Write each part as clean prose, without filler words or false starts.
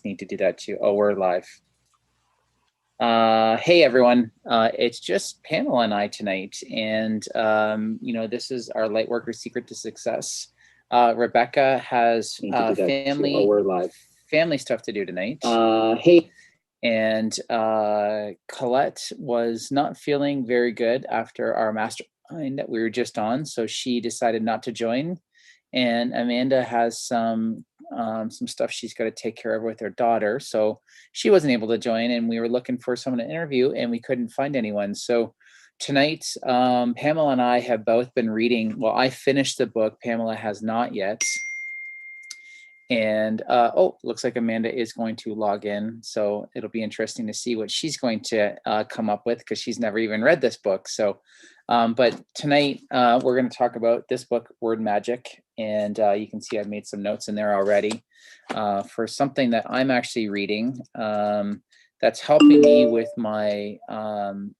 need to do that too. Oh, we're live. Hey everyone, it's just Pamela and I tonight, and this is our Lightworker Secret to Success. Rebecca has family stuff to do tonight. And Colette was not feeling very good after our mastermind that we were just on, so she decided not to join. And Amanda has some stuff she's got to take care of with her daughter, so she wasn't able to join. And we were looking for someone to interview, and we couldn't find anyone. So tonight, Pamela and I have both been reading. Well, I finished the book. Pamela has not yet. And looks like Amanda is going to log in, so it'll be interesting to see what she's going to come up with, because she's never even read this book. So but tonight we're going to talk about this book, Word Magic, and you can see I've made some notes in there already for something that I'm actually reading that's helping me with my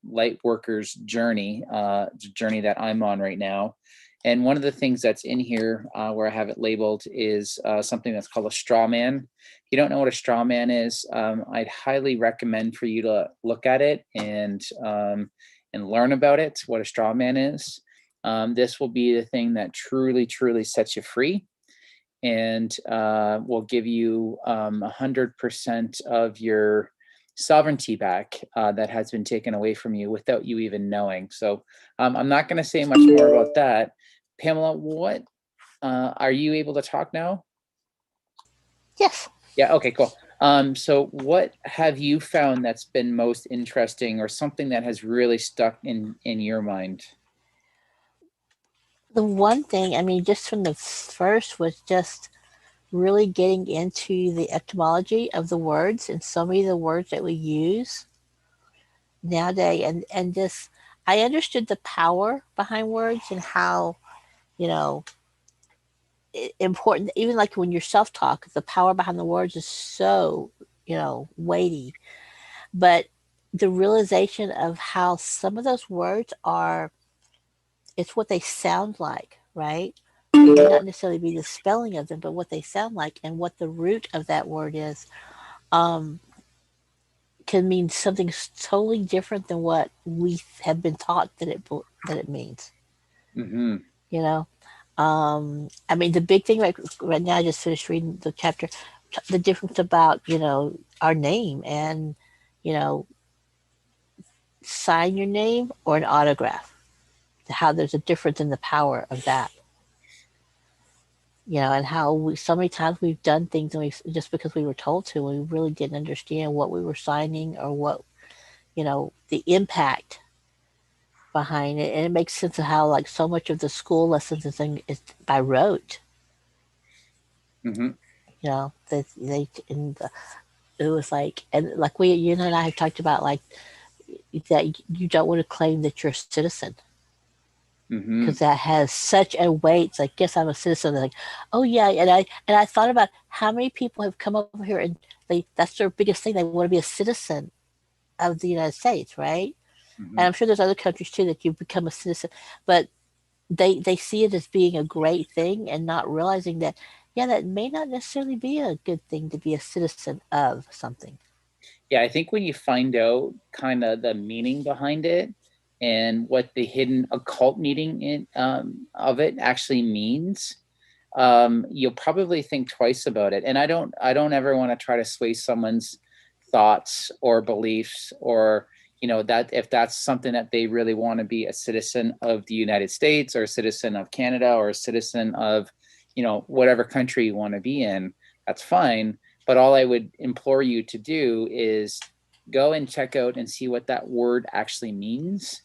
light workers journey that I'm on right now. And one of the things that's in here where I have it labeled is something that's called a straw man. If you don't know what a straw man is, I'd highly recommend for you to look at it and learn about it, what a straw man is. This will be the thing that truly, truly sets you free, and will give you 100% of your sovereignty back that has been taken away from you without you even knowing. So I'm not going to say much more about that. Pamela, what are you able to talk now? Yes. Yeah. Okay, cool. So what have you found that's been most interesting, or something that has really stuck in your mind? The one thing, I mean, just from the first was just really getting into the etymology of the words and so many of the words that we use nowadays, and just I understood the power behind words and how, you know, important, even like when you're self-talk, the power behind the words is so, weighty. But the realization of how some of those words are, it's what they sound like, right? It may not necessarily be the spelling of them, but what they sound like and what the root of that word is, um, can mean something totally different than what we have been taught that it means. Mm-hmm. You know, I mean, the big thing right now, I just finished reading the chapter, the difference about our name and you know sign your name or an autograph. How there's a difference in the power of that. And how so many times we've done things and we just because we were told to, and we really didn't understand what we were signing or what the impact behind it. And it makes sense of how like so much of the school lessons and thing is by rote. Mm-hmm. They and it was like, and like and I have talked about like that you don't want to claim that you're a citizen Mm-hmm. because that has such a weight. It's like, yes, I'm a citizen. They're like, oh yeah, and I thought about how many people have come over here and that's their biggest thing. They want to be a citizen of the United States, right? Mm-hmm. And I'm sure there's other countries too that you become a citizen, but they see it as being a great thing and not realizing that that may not necessarily be a good thing to be a citizen of something. Yeah, I think when you find out kind of the meaning behind it and what the hidden occult meaning of it actually means, you'll probably think twice about it. And I don't ever want to try to sway someone's thoughts or beliefs, or that if that's something that they really want to be a citizen of the United States or a citizen of Canada or a citizen of whatever country you want to be in, that's fine. But all I would implore you to do is go and check out and see what that word actually means.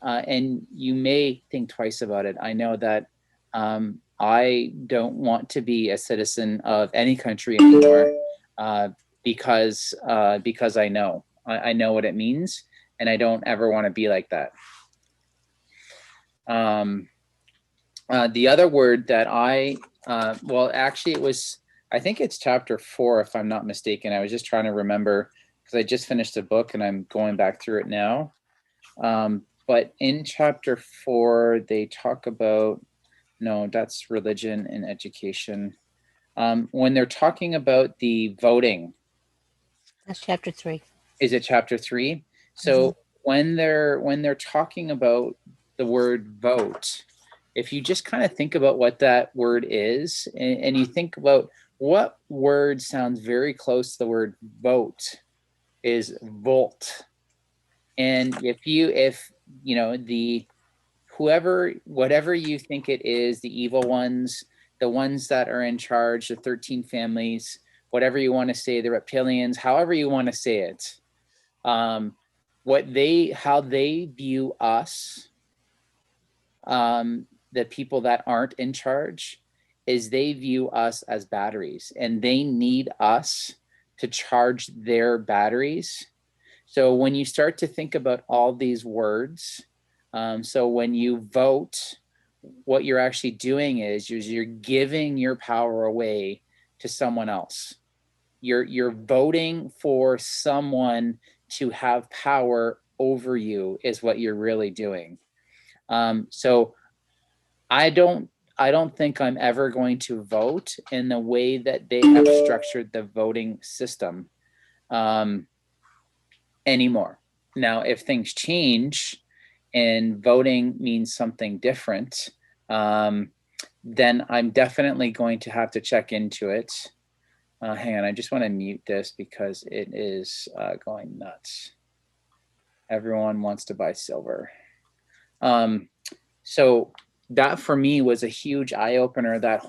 And you may think twice about it. I know that I don't want to be a citizen of any country anymore, because I know what it means, and I don't ever want to be like that. The other word that actually, I think it's chapter 4, if I'm not mistaken. I was just trying to remember because I just finished a book and I'm going back through it now. But in chapter 4, they talk about, no, that's religion and education. When they're talking about the voting, That's chapter 3. Is it chapter 3? So Mhm. when they're talking about the word vote, if you just kind of think about what that word is, and you think about what word sounds very close to the word vote, is volt. And if you know the whoever, whatever you think it is, the evil ones, the ones that are in charge, the 13 families, whatever you want to say, the reptilians, however you want to say it, um, how they view us, the people that aren't in charge, is they view us as batteries, and they need us to charge their batteries. So when you start to think about all these words, so when you vote, what you're actually doing is you're giving your power away to someone else. You're voting for someone to have power over you, is what you're really doing. So I don't I don't think I'm ever going to vote in the way that they have structured the voting system, um, anymore. Now, if things change and voting means something different, um, then I'm definitely going to have to check into it. Hang on, I just want to mute this because it is going nuts. Everyone wants to buy silver. Um, so that for me was a huge eye opener. That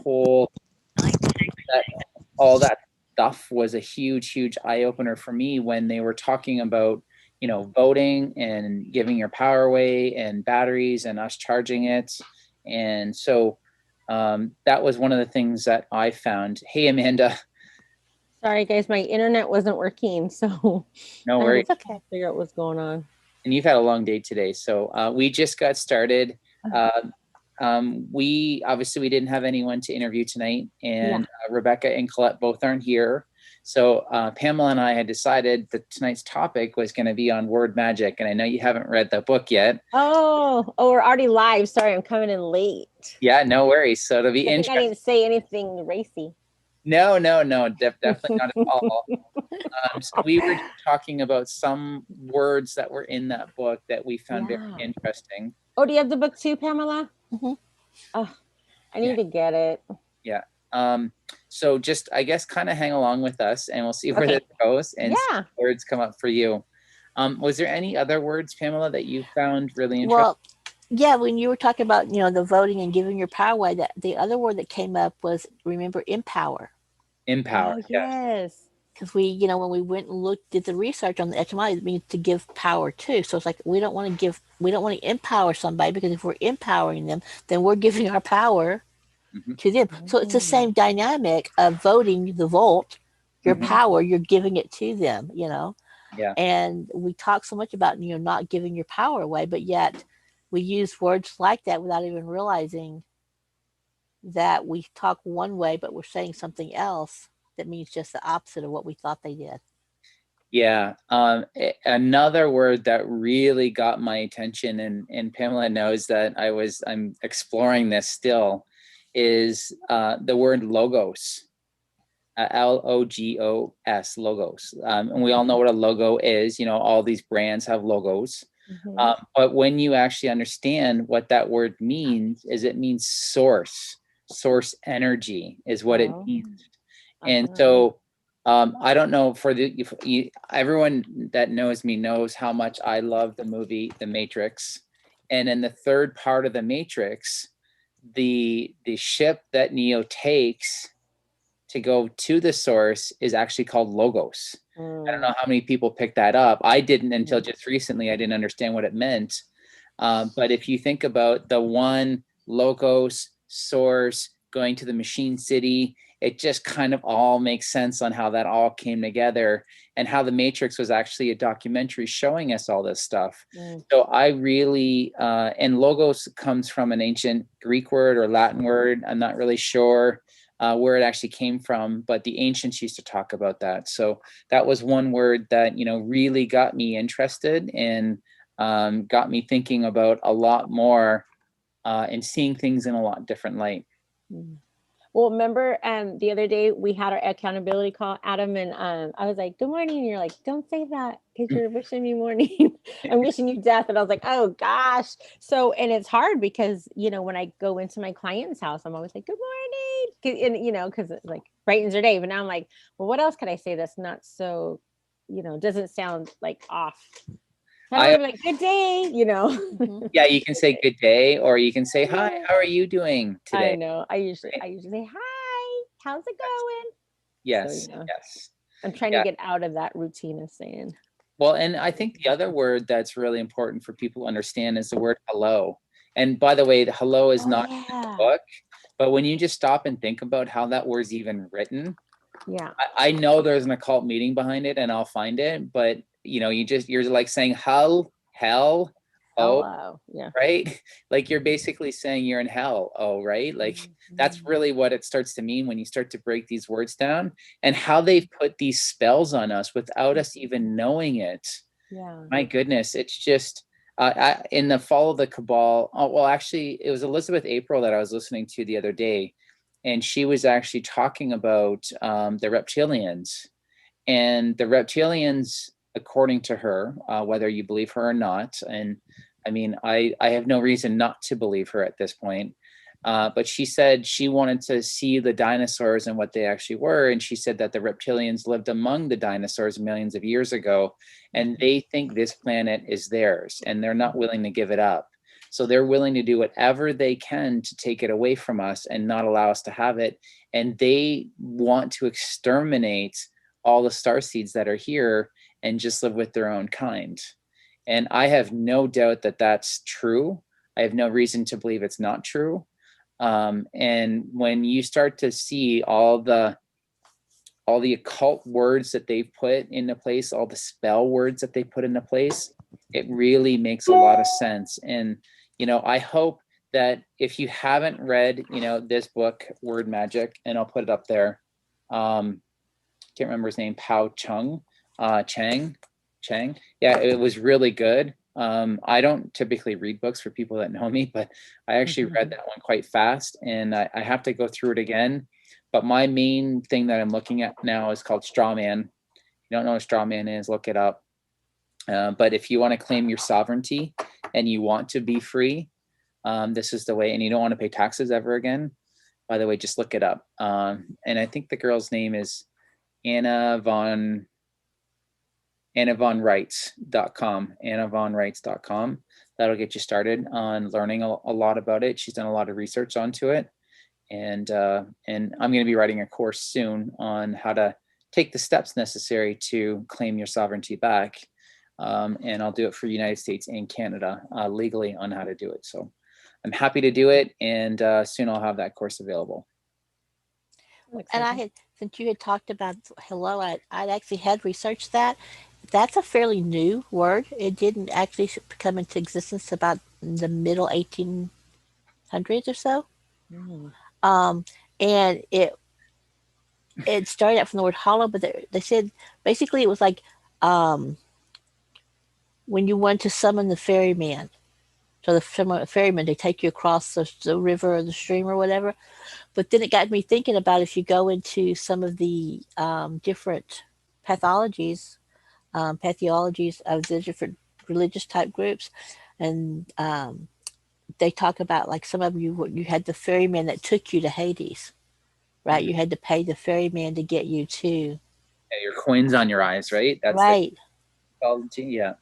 all that stuff was a huge eye opener for me when they were talking about, voting and giving your power away and batteries and us charging it. And so that was one of the things that I found. Hey, Amanda. Sorry, guys, my internet wasn't working, so No I had worries. to It's okay. figure out what's going on. And you've had a long day today. So we just got started. Uh, we didn't have anyone to interview tonight, and Rebecca and Colette both aren't here. So Pamela and I had decided that tonight's topic was going to be on word magic, and I know you haven't read the book yet. Oh, we're already live. Sorry, I'm coming in late. Yeah, no worries. So it'll be I think I interesting. didn't say anything racy. No, definitely not at all. So we were talking about some words that were in that book that we found very Yeah. interesting. Oh, do you have the book too, Pamela? Mhm. Oh, I need to get it. Yeah. So just, I guess, kind of hang along with us, and we'll see where Okay. this goes and see Yeah. what words come up for you. Was there any other words, Pamela, that you found really interesting? Well, yeah, when you were talking about, the voting and giving your power away, that the other word that came up was, remember, empower. Empower. Oh, Yeah. yes. Because when we went and did the research on the etymology, it means to give power to. So it's like we don't want to empower somebody, because if we're empowering them, then we're giving our power Mhm. to them. So it's the same dynamic of voting the volt, your Mhm. power, you're giving it to them, Yeah. And we talk so much about, not giving your power away, but yet we use words like that without even realizing that we talk one way, but we're saying something else that means just the opposite of what we thought they did. Yeah. Another word that really got my attention, and Pamela knows that I'm exploring this still, is the word logos. Logos, logos. And we all know what a logo is. All these brands have logos. But when you actually understand what that word means, is it means source energy is what it means. And so I don't know, everyone that knows me knows how much I love the movie The Matrix. And in the third part of The Matrix, the ship that Neo takes to go to the source is actually called Logos. I don't know how many people picked that up. I didn't until just recently. I didn't understand what it meant. But if you think about the one Logos source going to the Machine City, it just kind of all makes sense on how that all came together, and how The Matrix was actually a documentary showing us all this stuff. So I really, and logos comes from an ancient Greek word or Latin word. I'm not really sure where it actually came from, but the ancients used to talk about that. So that was one word that, really got me interested, and got me thinking about a lot more, and seeing things in a lot different light. Well, remember the other day we had our accountability call, Adam, and I was like, "Good morning," and you're like, "Don't say that because you're wishing me morning. I'm wishing you death." And I was like, "Oh gosh." So, and it's hard because when I go into my client's house, I'm always like, "Good morning," and because it like brightens their day. But now I'm like, well, what else could I say that's not so, doesn't sound like off. I I don't like good day, Mhm. Yeah, you can say good day, or you can say hi. How are you doing I today? know. I usually Right? I usually say hi. How's it going? So Yes, yes. I'm trying to Yeah. get out of that routine of saying. Well, and I think the other word that's really important for people to understand is the word hello. And by the way, the hello is Oh not in the yeah, book, but when you just stop and think about how that word's even written, yeah. I know there's an occult meaning behind it and I'll find it, but you're like saying hell, oh, Hello, yeah. right? Like you're basically saying you're in hell, oh, right? Like that's really what it starts to mean when you start to break these words down and how they've put these spells on us without us even knowing it. Yeah. My goodness, it's just in the fall of the cabal. Oh, well, actually, it was Elizabeth April that I was listening to the other day, and she was actually talking about the reptilians. And the reptilians, according to her, whether you believe her or not, and I mean, I have no reason not to believe her at this point. But she said she wanted to see the dinosaurs and what they actually were. And she said that the reptilians lived among the dinosaurs millions of years ago, and they think this planet is theirs, and they're not willing to give it up. So they're willing to do whatever they can to take it away from us and not allow us to have it. And they want to exterminate all the star seeds that are here and just live with their own kind. And I have no doubt that that's true. I have no reason to believe it's not true. And when you start to see all the occult words that they've put into place, all the spell words that they put into place, it really makes a lot of sense. And I hope that if you haven't read, this book, Word Magic, and I'll put it up there. Can't remember his name, Pao Chung, Chang. Yeah, it was really good. I don't typically read books for people that know me, but I actually read that one quite fast, and I have to go through it again. But my main thing that I'm looking at now is called Straw Man. If you don't know what Straw Man is, look it up. But if you want to claim your sovereignty and you want to be free, this is the way, and you don't want to pay taxes ever again. By the way, just look it up. And I think the girl's name is AnnaVonRights.com. AnnaVonRights.com. That'll get you started on learning a lot about it. She's done a lot of research onto it. And I'm going to be writing a course soon on how to take the steps necessary to claim your sovereignty back. And I'll do it for the United States and Canada legally on how to do it. So I'm happy to do it. And soon I'll have that course available. And since you had talked about hello, I'd actually had researched that. That's a fairly new word. It didn't actually come into existence about the middle 1800s or so. Um, and it started out from the word hollow, but they said basically it was like when you want to summon the ferryman. So the ferryman, they take you across the river or the stream or whatever. But then it got me thinking about if you go into some of the different pathologies, pathologies of the different religious type groups, and they talk about like some of you had the ferryman that took you to Hades, right? Mhm. You had to pay the ferryman to get you to Yeah, your coins on your eyes, right? That's right. the yeah.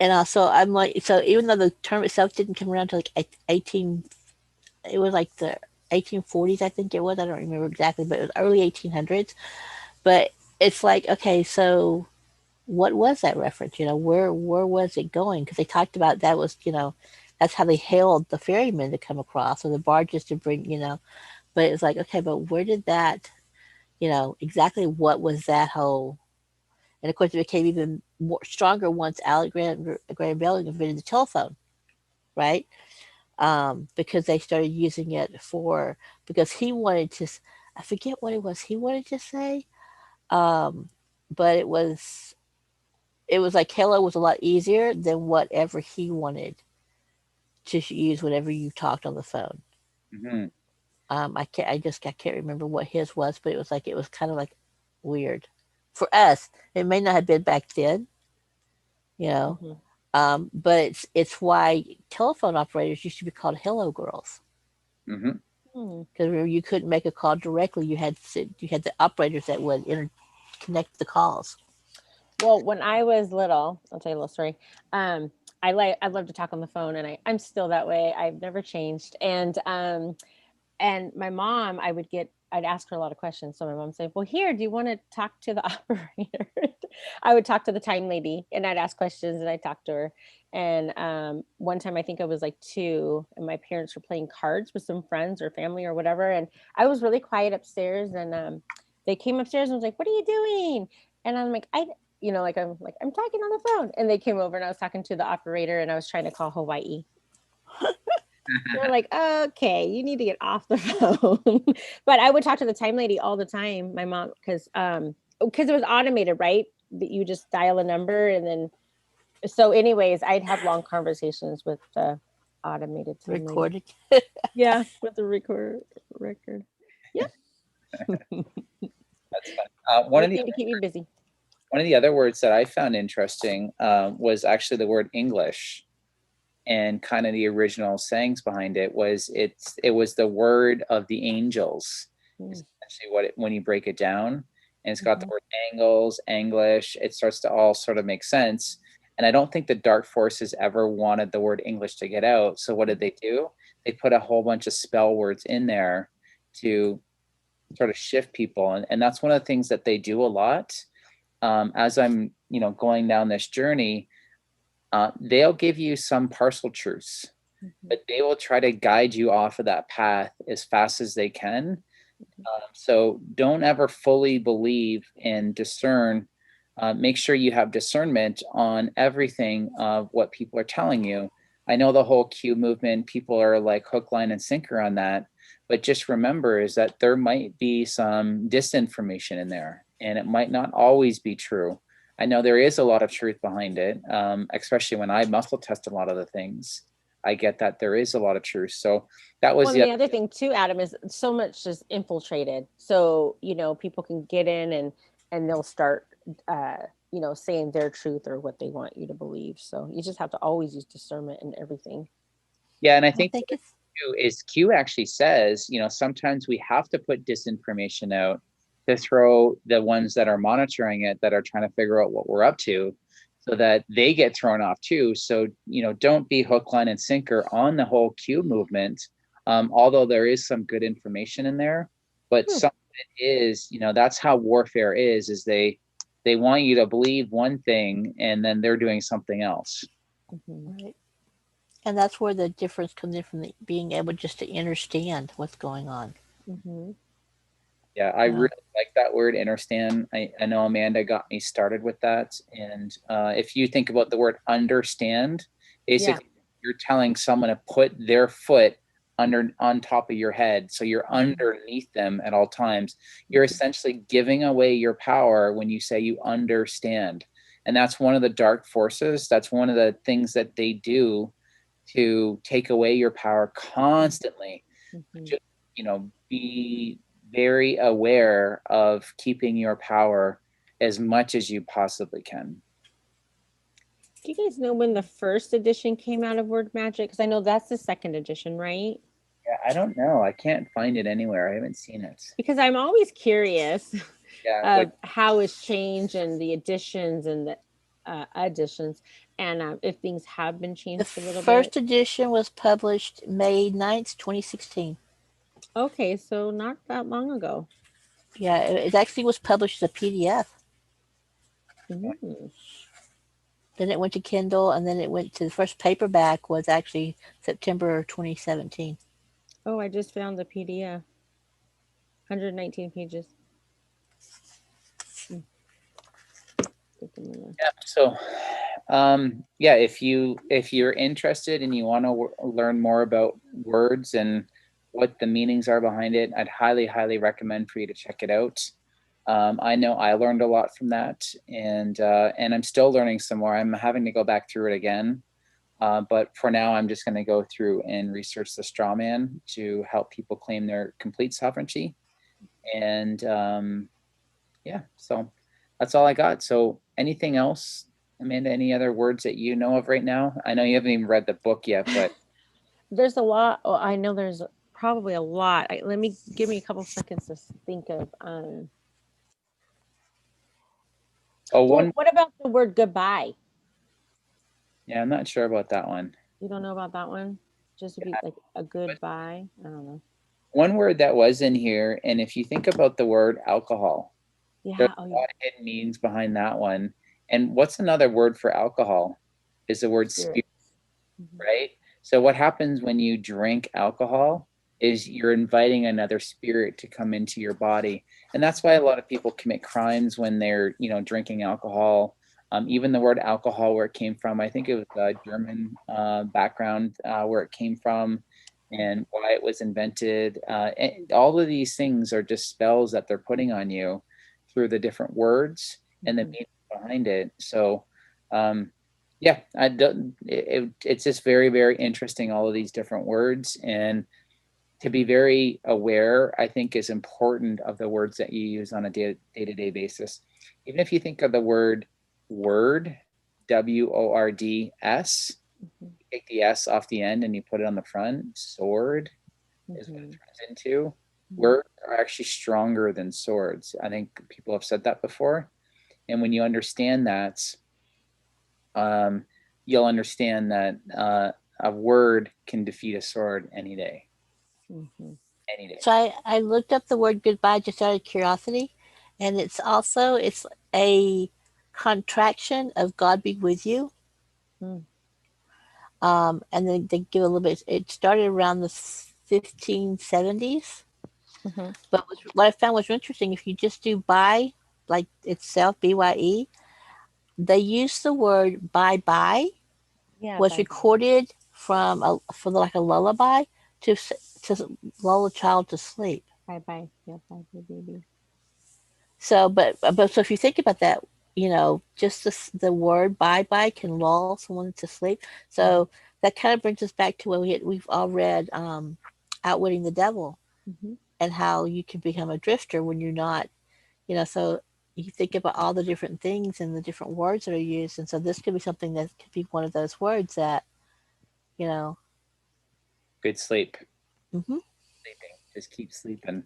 And also, I'm like, so even though the term itself didn't come around to like 18, it was like the 1840s, I think it was. I don't remember exactly, but it was early 1800s. But it's like, okay, so what was that reference? Where was it going? Because they talked about that was, that's how they hailed the ferrymen to come across or the barges to bring, But it's like, okay, but where did that, exactly what was that whole? And of course, it became even more stronger once Graham Bell invented the telephone, right? Because they started using it because he wanted to, I forget what it was he wanted to say, um, but it was like hello was a lot easier than whatever he wanted to use whenever you talked on the phone. Mm-hmm. I can't remember what his was, but it was kind of like weird for us. It may not have been back then, you know. Mhm. But it's why telephone operators used to be called hello girls, Hmm. Hmm. because you couldn't make a call directly. You had the operators that would connect the calls. Well, when I was little, I'll tell you a little story. Um, I love to talk on the phone, and I'm still that way. I've never changed. And my mom, I'd ask her a lot of questions. So my mom said, "Well, here, do you want to talk to the operator?" I would talk to the time lady, and I'd ask questions, and I'd talk to her. And one time, I think I was like 2, and my parents were playing cards with some friends or family or whatever, and I was really quiet upstairs, and they came upstairs and was like, "What are you doing?" And I'm like, I'm talking on the phone, and they came over, and I was talking to the operator, and I was trying to call Hawaii. They're like, okay, you need to get off the phone. But I would talk to the time lady all the time, my mom, because it was automated, right? That you just dial a number and then so anyways, I'd have long conversations with the automated time lady. Recorded. Yeah, with the record. Yep. That's fun. Anything to keep me busy. One of the other words that I found interesting was actually the word English, and kind of the original sayings behind it was it was the word of the angels. Mm. Is actually when you break it down, and it's got the Mhm. word angles, English. It starts to all sort of make sense. And I don't think the dark forces ever wanted the word English to get out. So what did they do? They put a whole bunch of spell words in there to sort of shift people, and that's one of the things that they do a lot. As I'm going down this journey, they'll give you some partial truths, Mhm. but they will try to guide you off of that path as fast as they can. So don't ever fully believe and discern. Make sure you have discernment on everything of what people are telling you. I know the whole Q movement, people are like hook, line, and sinker on that. But just remember is that there might be some disinformation in there, and it might not always be true. I know there is a lot of truth behind it, especially when I muscle test a lot of the things. I get that there is a lot of truth. So that was Well, and the other thing too, Adam, is so much is infiltrated. So, people can get in and they'll start uh, saying their truth or what they want you to believe. So you just have to always use discernment in everything. Yeah, and I I think think it's Q actually says, sometimes we have to put disinformation out to throw the ones that are monitoring it, that are trying to figure out what we're up to, so that they get thrown off too. So, don't be hook, line, and sinker on the whole Q movement. Although there is some good information in there, but Hmm. some of it is, that's how warfare is they want you to believe one thing and then they're doing something else. Mhm. right. And that's where the difference comes in from being able just to understand what's going on. Mhm. Yeah, I You really know, like that word, understand. I know Amanda got me started with that. And if you think about the word understand, Yeah. basically you're telling someone to put their foot on top of your head. So you're underneath them at all times. You're Mhm. essentially giving away your power when you say you understand. And that's one of the dark forces. That's one of the things that they do to take away your power constantly. Mhm. Just, be very aware of keeping your power as much as you possibly can. Do you guys know when the first edition came out of Word Magic? Because I know that's the second edition, right? Yeah, I don't know. I can't find it anywhere. I haven't seen it. Because I'm always curious Yeah, what of how it's changed and the additions and the additions, and if things have been the changed a little bit. first edition was published May 9th, 2016. Okay, so not that long ago. Yeah, it actually was published as a PDF. Mm. Then it went to Kindle, and then it went to the first paperback was actually September 2017. Oh, I just found the PDF. 119 pages. Mm, take a minute. yeah, so yeah, if you're interested and you want to learn more about words and what the meanings are behind it, I'd highly recommend for you to check it out. I know I learned a lot from that, and I'm still learning some more. I'm having to go back through it again. But for now, I'm just going to go through and research the straw man to help people claim their complete sovereignty. And yeah, so that's all I got. So anything else, Amanda, any other words that you know of right now? I know you haven't even read the book yet, but There's a lot. Oh, I know there's probably a lot. Let me give me a couple seconds to think of. oh, Well, one, what about the word goodbye? yeah, I'm not sure about that one. You don't know about that one? Just to be like a goodbye. I don't know. One word that was in here, and if you think about the word alcohol, there's Yeah. Oh, a yeah. lot of hidden meanings behind that one. And what's another word for alcohol? Is the word Spirit. spirit, right? So what happens when you drink alcohol is you're inviting another spirit to come into your body. And that's why a lot of people commit crimes when they're, drinking alcohol. Even the word alcohol, where it came from, I think it was a German background where it came from and why it was invented. And all of these things are just spells that they're putting on you through the different words and the meaning behind it. So, yeah, I don't, it's just very, very interesting, all of these different words. And to be very aware, I think, is important of the words that you use on a day-to-day basis. Even if you think of the word word, WORDS, take the S off the end and you put it on the front, sword is what it turns into. Words are actually stronger than swords. I think people have said that before. And when you understand that, you'll understand that a word can defeat a sword any day. Any day. So I looked up the word goodbye just out of curiosity, and it's a contraction of God be with you. Mm. And then they give a little bit. It started around the 1570s. But what I found was interesting. If you just do bye, like itself, BYE, they use the word bye bye. Yeah. Was Bye. recorded for like a lullaby to lull a child to sleep. Bye. Bye. Yeah. Bye. Bye. Baby. So, but so if you think about that, just the word bye bye can lull someone to sleep. So that kind of brings us back to what we've all read, Outwitting the Devil, and how you can become a drifter when you're not, so you think about all the different things and the different words that are used. And so this could be something that could be one of those words that, Good sleep. mm-hmm. Sleeping. Just keep sleeping.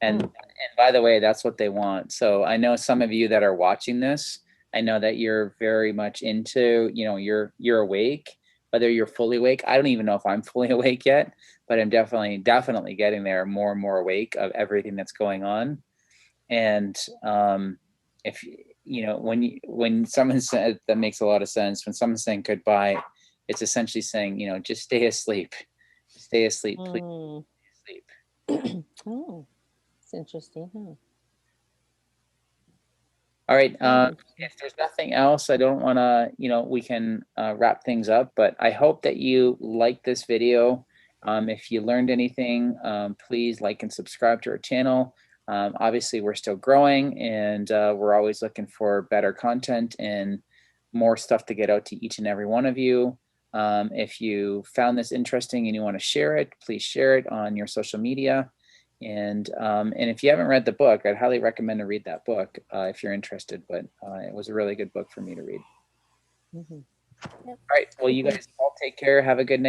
And by the way, that's what they want. So I know some of you that are watching this, I know that you're very much into, you're awake, whether you're fully awake. I don't even know if I'm fully awake yet, but I'm definitely getting there, more and more awake of everything that's going on. And if when someone said, that makes a lot of sense. When someone's saying goodbye, it's essentially saying, just stay asleep. Stay asleep, please. Sleep. Oh, it's interesting, huh? All right. If there's nothing else, I don't want to, we can wrap things up, but I hope that you like this video. If you learned anything, please like and subscribe to our channel. Obviously, we're still growing and we're always looking for better content and more stuff to get out to each and every one of you. If you found this interesting and you want to share it, please share it on your social media. And if you haven't read the book, I'd highly recommend to read that book if you're interested. But it was a really good book for me to read. All right. Well, you guys all take care. Have a good night.